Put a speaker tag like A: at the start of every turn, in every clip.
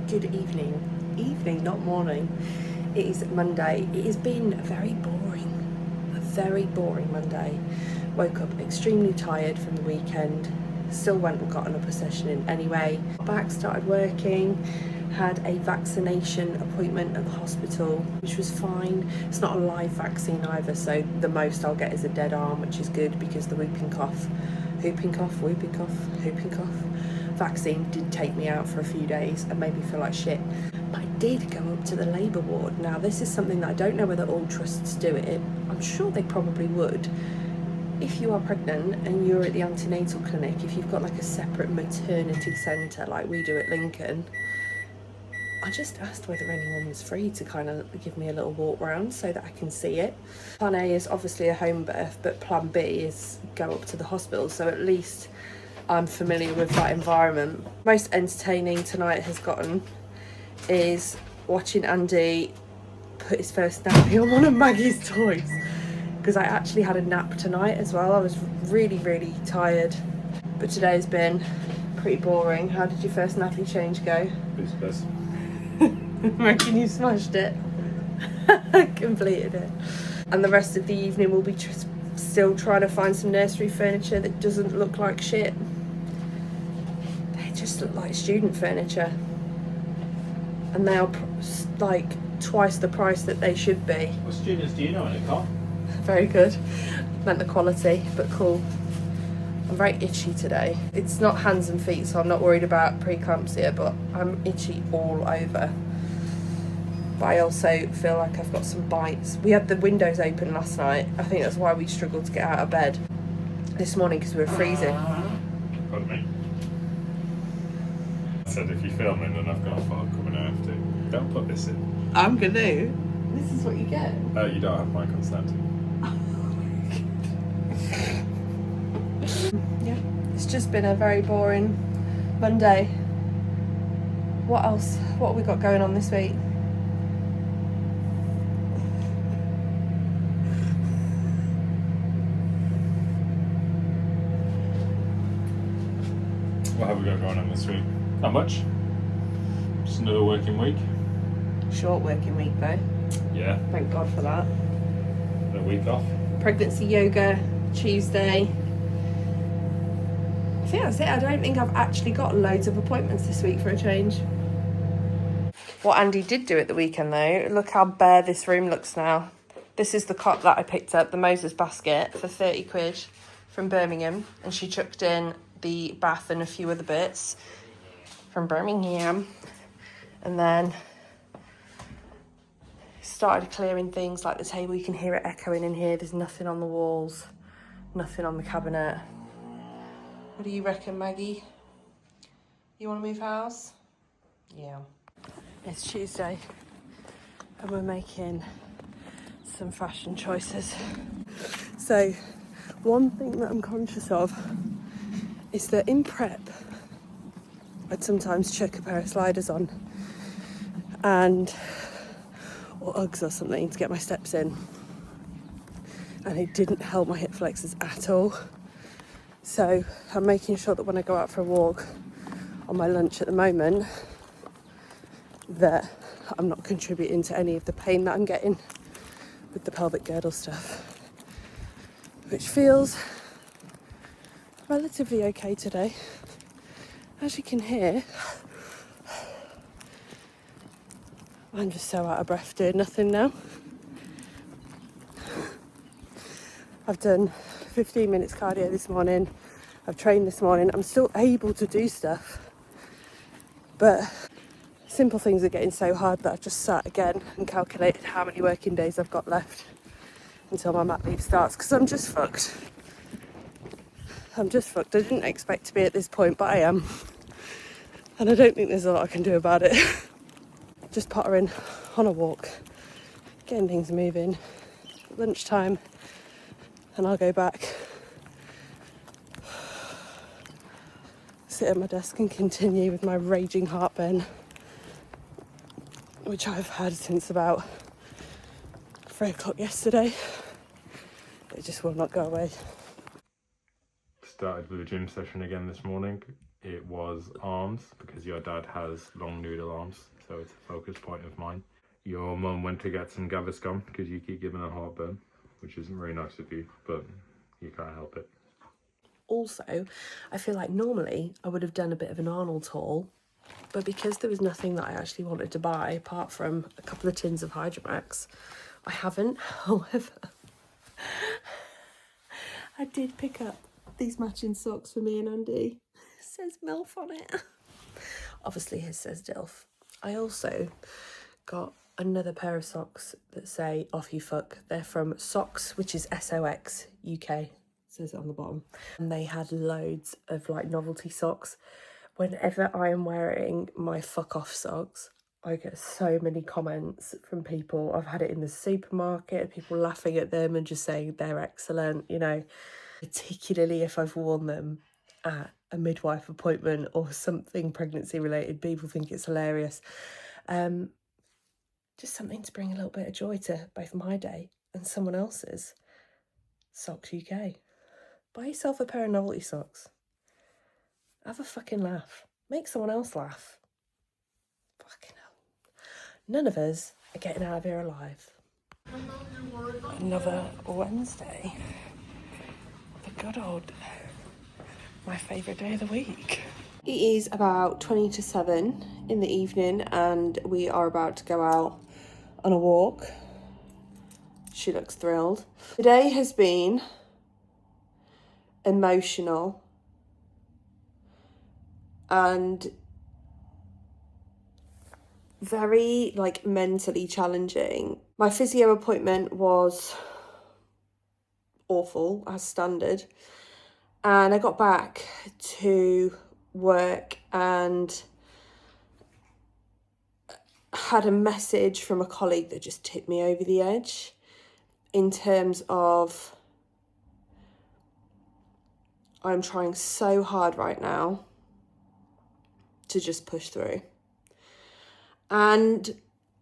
A: Good evening, not morning. It is Monday. It has been a very boring Monday. Woke up extremely tired from the weekend, still went and got another session in anyway. Back started working, had a vaccination appointment at the hospital, which was fine. It's not a live vaccine either, so the most I'll get is a dead arm, which is good because the whooping cough vaccine did take me out for a few days and made me feel like shit. But I did go up to the labour ward. Now this is something that I don't know whether all trusts do it. I'm sure they probably would. If you are pregnant and you're at the antenatal clinic, if you've got like a separate maternity centre like we do at Lincoln, I just asked whether anyone was free to kind of give me a little walk round so that I can see it. Plan A is obviously a home birth, but plan B is go up to the hospital, so at least I'm familiar with that environment. Most entertaining tonight has gotten is watching Andy put his first nappy on one of Maggie's toys, because I actually had a nap tonight as well. I was really tired, but today's been pretty boring. How did your first nappy change go?
B: Who's best?
A: I reckon you smashed it. Completed it. And the rest of the evening we'll be still trying to find some nursery furniture that doesn't look like shit. They just look like student furniture, and they are like twice the price that they should be.
B: What students do you know in a car?
A: Very good. Meant the quality, but cool. I'm very itchy today. It's not hands and feet, so I'm not worried about preeclampsia, but I'm itchy all over. But I also feel like I've got some bites. We had the windows open last night. I think that's why we struggled to get out of bed this morning, because we were freezing.
B: Pardon me. I said if you're filming then I've got a photo coming after. Don't put this in.
A: I'm gonna. This is what you get.
B: You don't have my consent.
A: Yeah, it's just been a very boring Monday. What else? What have we got going on this week?
B: What have we got going on this week? Not much. Just another working week.
A: Short working week though.
B: Yeah.
A: Thank God for that.
B: A week off.
A: Pregnancy yoga Tuesday. I think that's it. I don't think I've actually got loads of appointments this week for a change. What Andy did do at the weekend though, look how bare this room looks now. This is the cot that I picked up, the Moses basket, for 30 quid from Birmingham, and she chucked in the bath and a few other bits from Birmingham, and then started clearing things like the table. You can hear it echoing in here. There's nothing on the walls, nothing on the cabinet. What do you reckon, Maggie? You want to move house? Yeah. It's Tuesday and we're making some fashion choices. So one thing that I'm conscious of is that in prep I'd sometimes chuck a pair of sliders on or Uggs or something to get my steps in, and it didn't help my hip flexors at all. So I'm making sure that when I go out for a walk on my lunch at the moment, that I'm not contributing to any of the pain that I'm getting with the pelvic girdle stuff, which feels relatively okay today. As you can hear, I'm just so out of breath doing nothing now. I've done 15 minutes cardio this morning. I've trained this morning. I'm still able to do stuff, but simple things are getting so hard that I've just sat again and calculated how many working days I've got left until my mat leave starts, because I'm just fucked. I didn't expect to be at this point, but I am. And I don't think there's a lot I can do about it. Just pottering on a walk, getting things moving. Lunchtime, and I'll go back, sit at my desk and continue with my raging heartburn, which I've had since about 3 o'clock yesterday. It just will not go away.
B: Started with a gym session again this morning. it was arms, because your dad has long noodle arms, so it's a focus point of mine. Your mum went to get some Gaviscon because you keep giving her heartburn, which isn't very nice of you, but you can't help it.
A: Also, I feel like normally I would have done a bit of an Arnold haul, but because there was nothing that I actually wanted to buy apart from a couple of tins of Hydromax, I haven't. However, I did pick up these matching socks for me and Andy. It says MILF on it. Obviously his says DILF. I also got another pair of socks that say off you fuck. They're from Socks, which is SOX UK. Says it on the bottom. And they had loads of like novelty socks. Whenever I am wearing my fuck off socks, I get so many comments from people. I've had it in the supermarket, people laughing at them and just saying they're excellent, you know, particularly if I've worn them at a midwife appointment or something pregnancy related. People think it's hilarious. Just something to bring a little bit of joy to both my day and someone else's. Socks UK. Buy yourself a pair of novelty socks. Have a fucking laugh. Make someone else laugh. Fucking hell. None of us are getting out of here alive. Another Wednesday. The good old, my favourite day of the week. It is about 20 to 7 in the evening and we are about to go out on a walk. She looks thrilled. Today has been emotional and very like mentally challenging. My physio appointment was awful as standard, and I got back to work and had a message from a colleague that just tipped me over the edge in terms of I'm trying so hard right now to just push through. And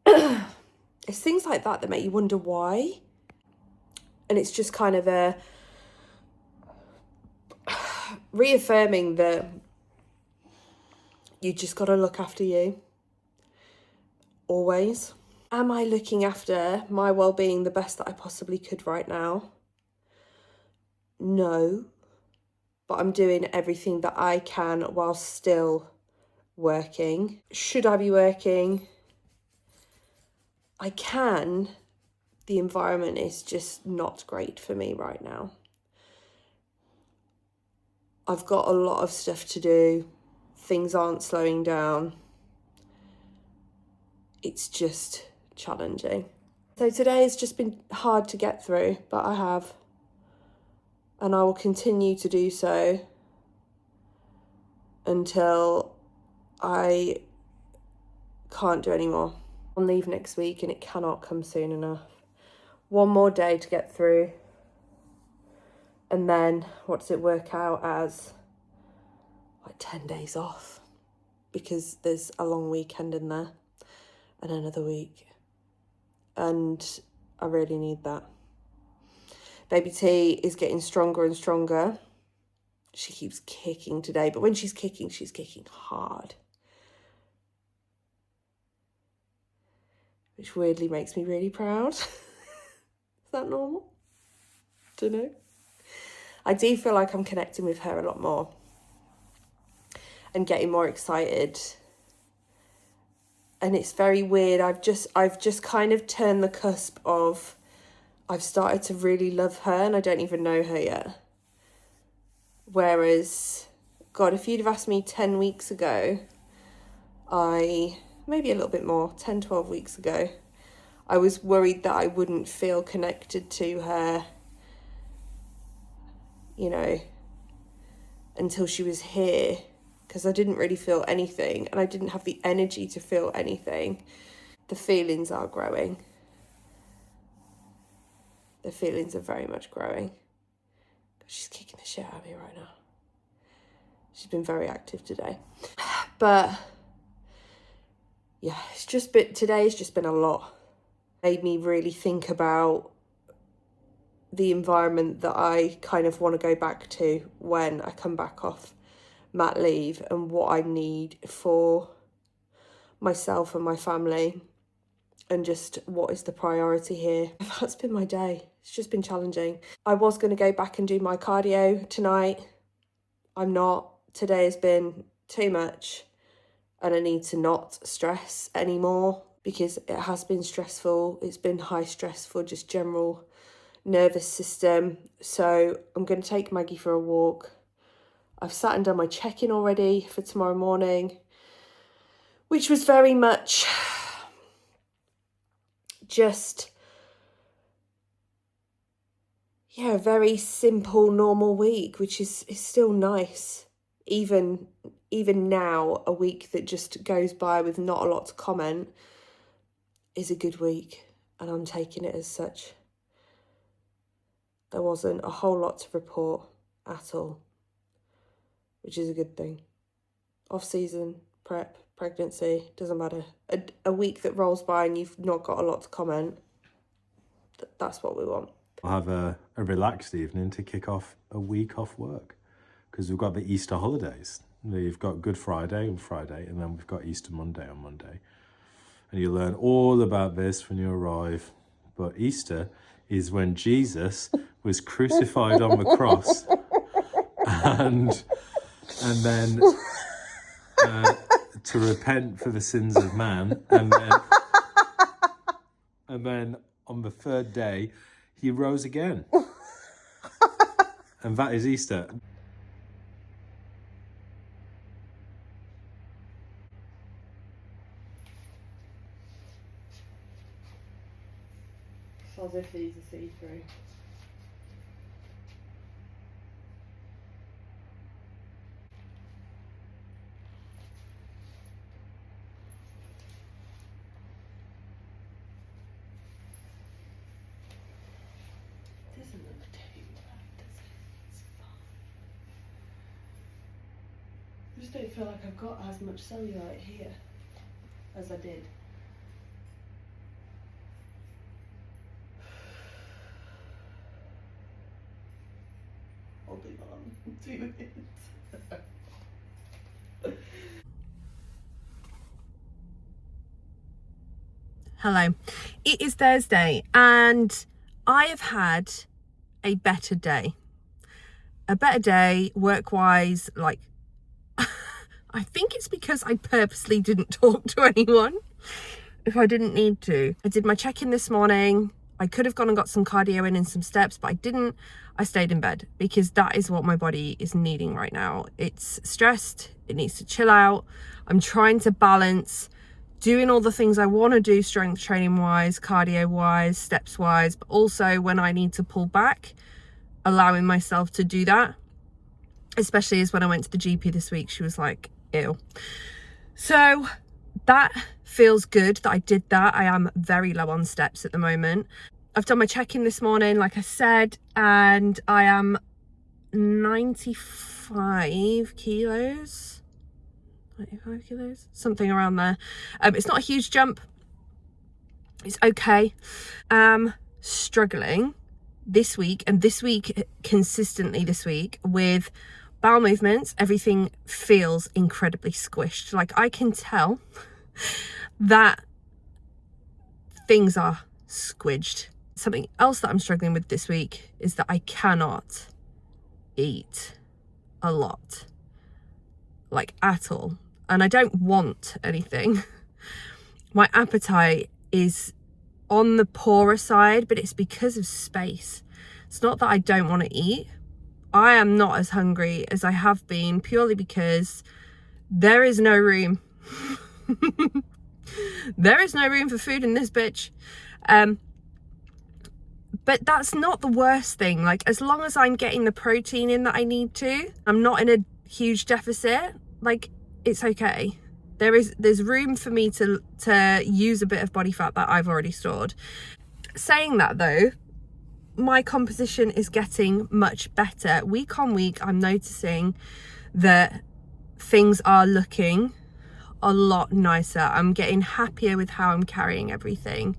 A: it's things like that that make you wonder why. And it's just kind of a reaffirming that you just got to look after you. Always. Am I looking after my well-being the best that I possibly could right now? No. But I'm doing everything that I can while still working. Should I be working? I can. The environment is just not great for me right now. I've got a lot of stuff to do. Things aren't slowing down. It's just challenging. So today has just been hard to get through, but I have. And I will continue to do so until I can't do any more. I'll leave next week and it cannot come soon enough. One more day to get through. And then what does it work out as? Like 10 days off. Because there's a long weekend in there. And another week. And I really need that. Baby T is getting stronger and stronger. She keeps kicking today. But when she's kicking hard. Which weirdly makes me really proud. Is that normal? Don't know. I do feel like I'm connecting with her a lot more. And getting more excited. And it's very weird. I've just kind of turned the cusp of I've started to really love her and I don't even know her yet. Whereas, God, if you'd have asked me 10 weeks ago, maybe a little bit more, 10, 12 weeks ago, I was worried that I wouldn't feel connected to her, you know, until she was here, because I didn't really feel anything and I didn't have the energy to feel anything. The feelings are growing. The feelings are very much growing. She's kicking the shit out of me right now. She's been very active today. But yeah, today's just been a lot. Made me really think about the environment that I kind of want to go back to when I come back off mat leave and what I need for myself and my family, and just what is the priority here. That's been my day. It's just been challenging. I was going to go back and do my cardio tonight. I'm not. Today has been too much, and I need to not stress anymore because it has been stressful. It's been high stress for just general nervous system. So I'm going to take Maggie for a walk. I've sat and done my check-in already for tomorrow morning, which was very much just, yeah, a very simple, normal week, which is still nice. Even now, a week that just goes by with not a lot to comment is a good week, and I'm taking it as such. There wasn't a whole lot to report at all, which is a good thing. Off-season, prep, pregnancy, doesn't matter. A week that rolls by and you've not got a lot to comment, that's what we want.
B: I'll have a relaxed evening to kick off a week off work, because we've got the Easter holidays. You've got Good Friday on Friday, and then we've got Easter Monday on Monday. And you learn all about this when you arrive. But Easter is when Jesus was crucified on the cross, and then to repent for the sins of man, and then on the third day he rose again. And that is Easter.
A: As if these are see-through. Doesn't look too bad, does it? It's fine. I just don't feel like I've got as much cellulite here as I did. Holding on 2 minutes. Hello, it is Thursday and I have had a better day. A better day work-wise, like, I think it's because I purposely didn't talk to anyone if I didn't need to. I did my check-in this morning. I could have gone and got some cardio in and some steps, but I didn't. I stayed in bed because that is what my body is needing right now. It's stressed, it needs to chill out. I'm trying to balance doing all the things I want to do strength training wise, cardio wise, steps wise, but also when I need to pull back, allowing myself to do that. Especially as when I went to the GP this week, she was like, ew. So that feels good that I did that. I am very low on steps at the moment. I've done my check-in this morning, like I said, and I am 95 kilos. 95 kilos, something around there. It's not a huge jump. It's okay. Struggling this week, and this week, consistently this week, with bowel movements. Everything feels incredibly squished. Like, I can tell that things are squidged. Something else that I'm struggling with this week is that I cannot eat a lot, like at all. And I don't want anything. My appetite is on the poorer side, but it's because of space. It's not that I don't want to eat. I am not as hungry as I have been, purely because there is no room. There is no room for food in this bitch. But that's not the worst thing. Like, as long as I'm getting the protein in that I need to, I'm not in a huge deficit, like, it's okay. There's room for me to use a bit of body fat that I've already stored. Saying that though, my composition is getting much better. Week on week, I'm noticing that things are looking a lot nicer. I'm getting happier with how I'm carrying everything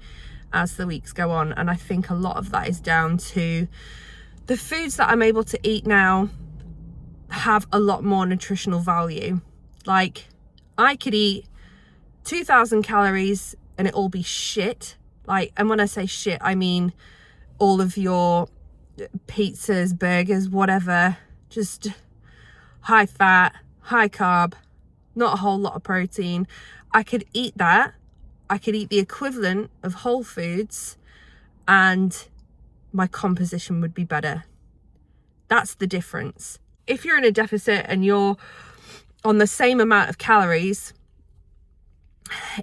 A: as the weeks go on, and I think a lot of that is down to the foods that I'm able to eat now have a lot more nutritional value. Like, I could eat 2,000 calories and it'll be shit. Like, and when I say shit, I mean all of your pizzas, burgers, whatever, just high fat, high carb, not a whole lot of protein. I could eat that. I could eat the equivalent of whole foods and my composition would be better. That's the difference. If you're in a deficit and you're on the same amount of calories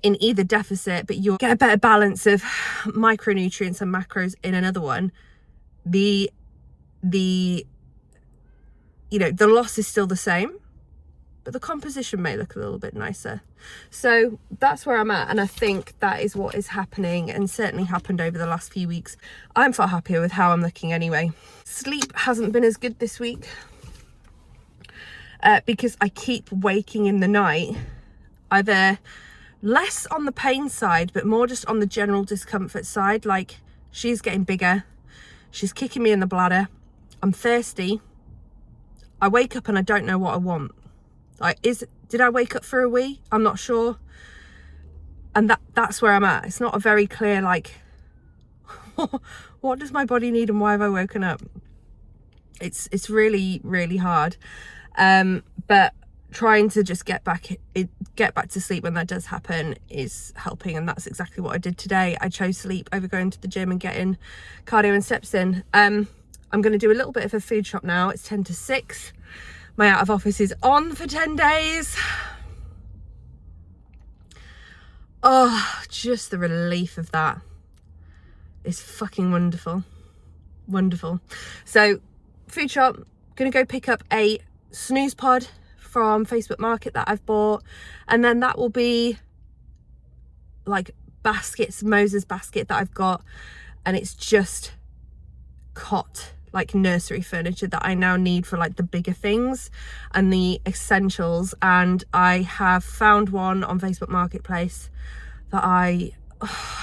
A: in either deficit, but you'll get a better balance of micronutrients and macros in another one, the loss is still the same, but the composition may look a little bit nicer. So that's where I'm at, and I think that is what is happening, and certainly happened over the last few weeks. I'm far happier with how I'm looking anyway. Sleep hasn't been as good this week because I keep waking in the night, either less on the pain side but more just on the general discomfort side. Like, she's getting bigger, she's kicking me in the bladder, I'm thirsty, I wake up and I don't know what I want. Like, did I wake up for a wee? I'm not sure. And that's where I'm at. It's not a very clear, like, what does my body need and why have I woken up? It's really, really hard. But trying to just get back to sleep when that does happen is helping, and that's exactly what I did today. I chose sleep over going to the gym and getting cardio and steps in. I'm going to do a little bit of a food shop now. It's 10 to 6. My out of office is on for 10 days. Oh, just the relief of that is fucking wonderful. Wonderful. So, food shop, gonna go pick up a snooze pod from Facebook Market that I've bought, and then that will be like baskets, Moses basket that I've got, and it's just cot, like nursery furniture that I now need for like the bigger things and the essentials. And I have found one on Facebook Marketplace that I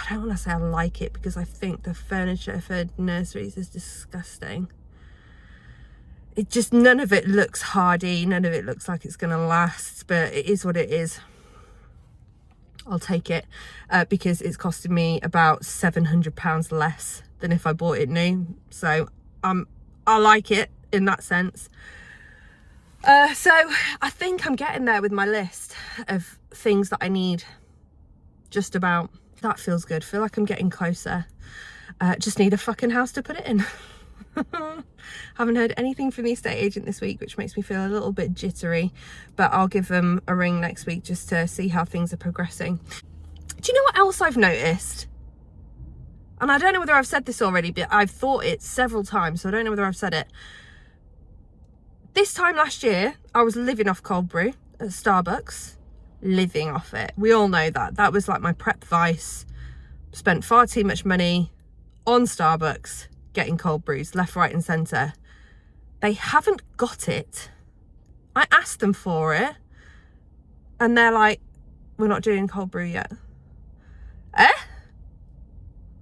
A: don't want to say I like it, because I think the furniture for nurseries is disgusting. It just, none of it looks hardy, none of it looks like it's gonna last, but it is what it is. I'll take it because it's costing me about £700 less than if I bought it new. So I like it in that sense. So I think I'm getting there with my list of things that I need. Just about. That feels good. Feel like I'm getting closer. Just need a fucking house to put it in. Haven't heard anything from the estate agent this week, which makes me feel a little bit jittery, but I'll give them a ring next week just to see how things are progressing. Do you know what else I've noticed? And I don't know whether I've said this already, but I've thought it several times, so I don't know whether I've said it. This time last year, I was living off cold brew at Starbucks. Living off it. We all know that. That was like my prep vice. Spent far too much money on Starbucks getting cold brews left, right and centre. They haven't got it. I asked them for it and they're like, we're not doing cold brew yet.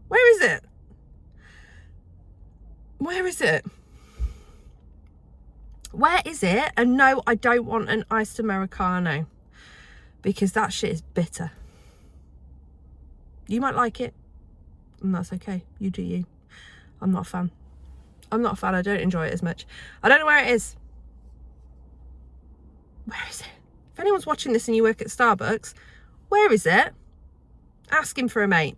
A: Where is it? Where is it? Where is it? And no, I don't want an iced Americano, because that shit is bitter. You might like it, and that's okay. You do you. I'm not a fan. I'm not a fan. I don't enjoy it as much. I don't know where it is. Where is it? If anyone's watching this and you work at Starbucks, where is it? Ask him for a mate.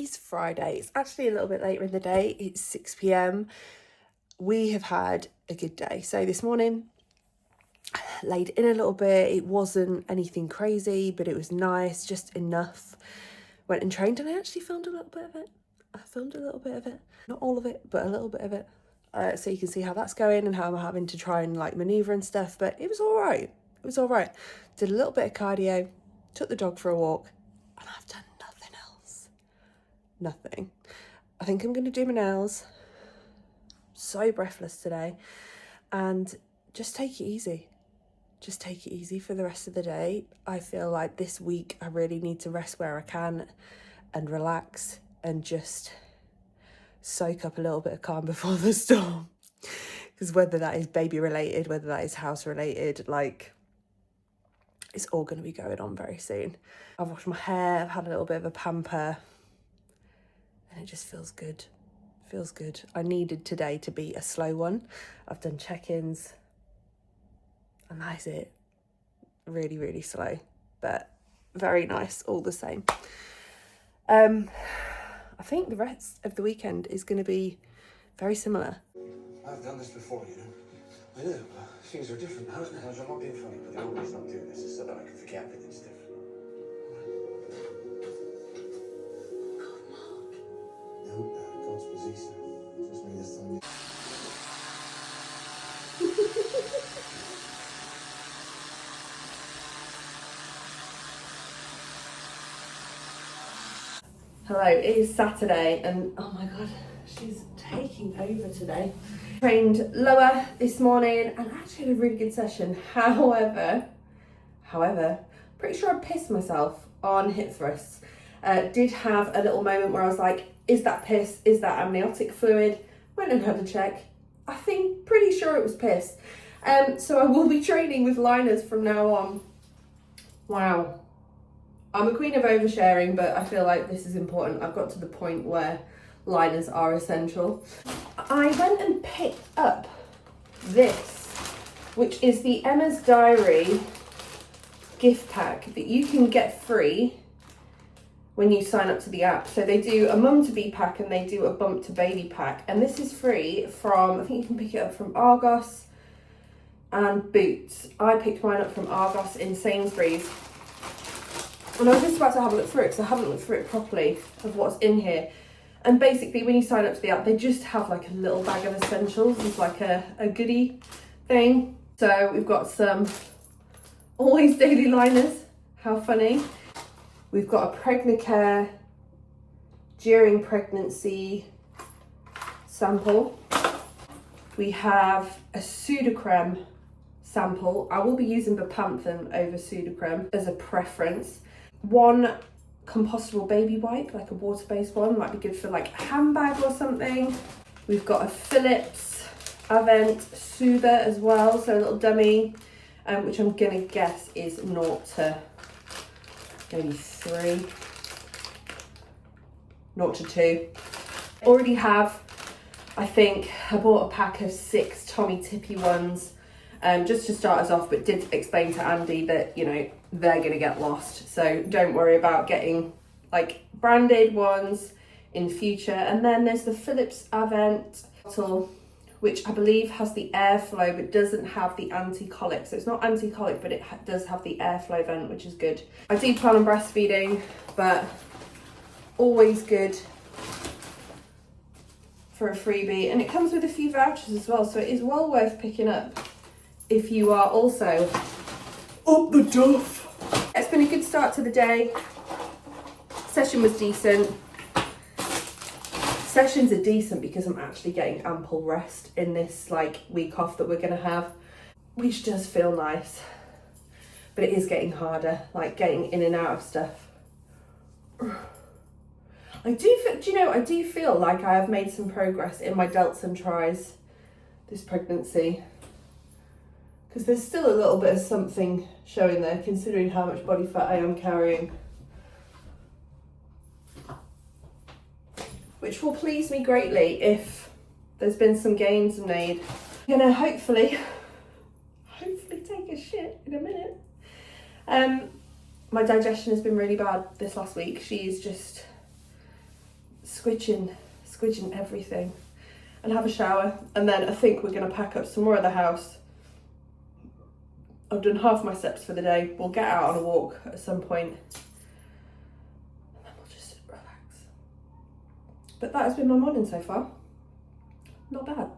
A: is Friday. It's actually a little bit later in the day. It's 6 p.m. We have had a good day. So this morning, laid in a little bit. It wasn't anything crazy, but it was nice, just enough. Went and trained, and I actually filmed a little bit of it. I filmed a little bit of it. Not all of it, but a little bit of it. So you can see how that's going and how I'm having to try and like maneuver and stuff, but it was all right. It was all right. Did a little bit of cardio, took the dog for a walk, and I've done nothing else. Nothing. I think I'm going to do my nails. So breathless today. And just take it easy. Just take it easy for the rest of the day. I feel like this week I really need to rest where I can and relax and just soak up a little bit of calm before the storm. Because whether that is baby related, whether that is house related, like, it's all going to be going on very soon. I've washed my hair, I've had a little bit of a pamper, and it just feels good. Feels good. I needed today to be a slow one. I've done check-ins, and that is it. Really, really slow, but very nice all the same. I think the rest of the weekend is going to be very similar.
C: I've done this before, you know. I know. Things are different now, isn't it? I'm not being funny, but the only reason I'm doing this is so that I can forget everything's different. No, God's busy, so just me this time.
A: Hello, it is Saturday and oh my god, she's taking over today. Trained lower this morning and actually had a really good session. However, pretty sure I pissed myself on hip thrusts. Did have a little moment where I was like, is that piss? Is that amniotic fluid? Went and had a check. I think pretty sure it was piss. So I will be training with liners from now on. Wow. I'm a queen of oversharing, but I feel like this is important. I've got to the point where liners are essential. I went and picked up this, which is the Emma's Diary gift pack that you can get free when you sign up to the app. So they do a mum to be pack and they do a bump to baby pack. And this is free from, I think you can pick it up from Argos and Boots. I picked mine up from Argos in Sainsbury's. And I was just about to have a look through it because I haven't looked through it properly of what's in here. And basically when you sign up to the app, they just have like a little bag of essentials. It's like a goodie thing. So we've got some Always Daily liners. How funny. We've got a Pregnicare during pregnancy sample. We have a Sudocrem sample. I will be using Bepanthen over Sudocrem as a preference. One compostable baby wipe, like a water-based one, might be good for like a handbag or something. We've got a Philips Avent Soother as well, so a little dummy, which I'm gonna guess is 0 to maybe 3, 0 to 2. Already have, I think, I bought a pack of 6 Tommy Tippy ones, just to start us off, but did explain to Andy that, you know, they're gonna get lost. So don't worry about getting like branded ones in future. And then there's the Philips Avent bottle, which I believe has the airflow, but doesn't have the anti-colic. So it's not anti-colic, but it does have the airflow vent, which is good. I do plan on breastfeeding, but always good for a freebie. And it comes with a few vouchers as well, so it is well worth picking up if you are also up the duff. It's been a good start to the day. Session was decent. Sessions are decent because I'm actually getting ample rest in this like week off that we're gonna have, which does feel nice, but it is getting harder, like getting in and out of stuff. I do feel like I have made some progress in my delts and tries this pregnancy, because there's still a little bit of something showing there considering how much body fat I am carrying, which will please me greatly if there's been some gains made. I'm gonna hopefully take a shit in a minute. My digestion has been really bad this last week. She's just squidging everything, and have a shower, and then I think we're going to pack up some more of the house. I've done half my steps for the day. We'll get out on a walk at some point, and then we'll just relax. But that has been my morning so far. Not bad.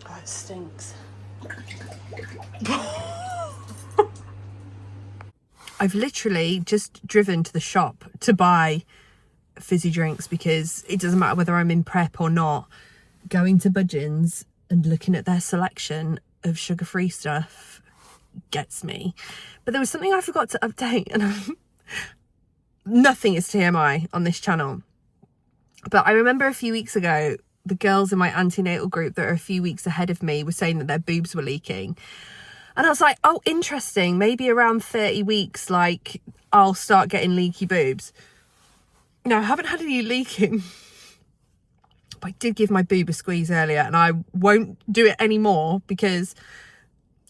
A: Oh, it stinks. I've literally just driven to the shop to buy fizzy drinks because it doesn't matter whether I'm in prep or not. Going to Budgeons and looking at their selection of sugar-free stuff gets me. But there was something I forgot to update, and nothing is TMI on this channel. But I remember a few weeks ago, the girls in my antenatal group that are a few weeks ahead of me were saying that their boobs were leaking. And I was like, oh, interesting. Maybe around 30 weeks, like, I'll start getting leaky boobs. No, I haven't had any leaking. But I did give my boob a squeeze earlier, and I won't do it anymore because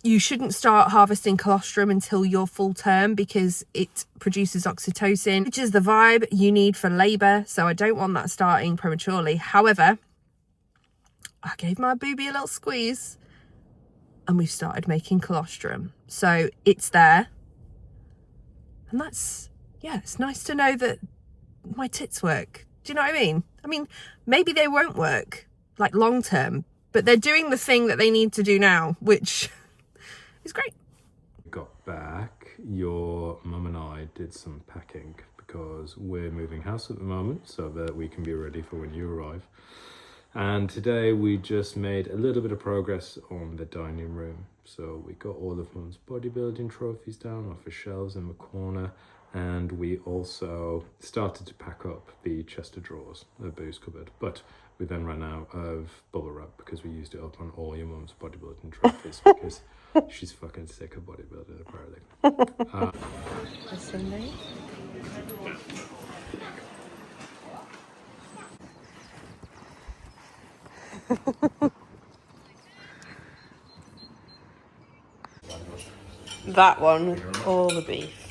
A: you shouldn't start harvesting colostrum until you're full term because it produces oxytocin, which is the vibe you need for labour. So I don't want that starting prematurely. However, I gave my boobie a little squeeze and we've started making colostrum. So it's there. And that's, yeah, it's nice to know that my tits work. Do you know what I mean? I mean, maybe they won't work, like long term, but they're doing the thing that they need to do now, which is great.
B: Got back, your mum and I did some packing because we're moving house at the moment so that we can be ready for when you arrive. And today we just made a little bit of progress on the dining room. So we got all of Mum's bodybuilding trophies down off the shelves in the corner. And we also started to pack up the chest of drawers, the booze cupboard. But we then ran out of bubble wrap because we used it up on all your mum's bodybuilding trophies because she's fucking sick of bodybuilding apparently.
A: Sunday. That one, all the beef.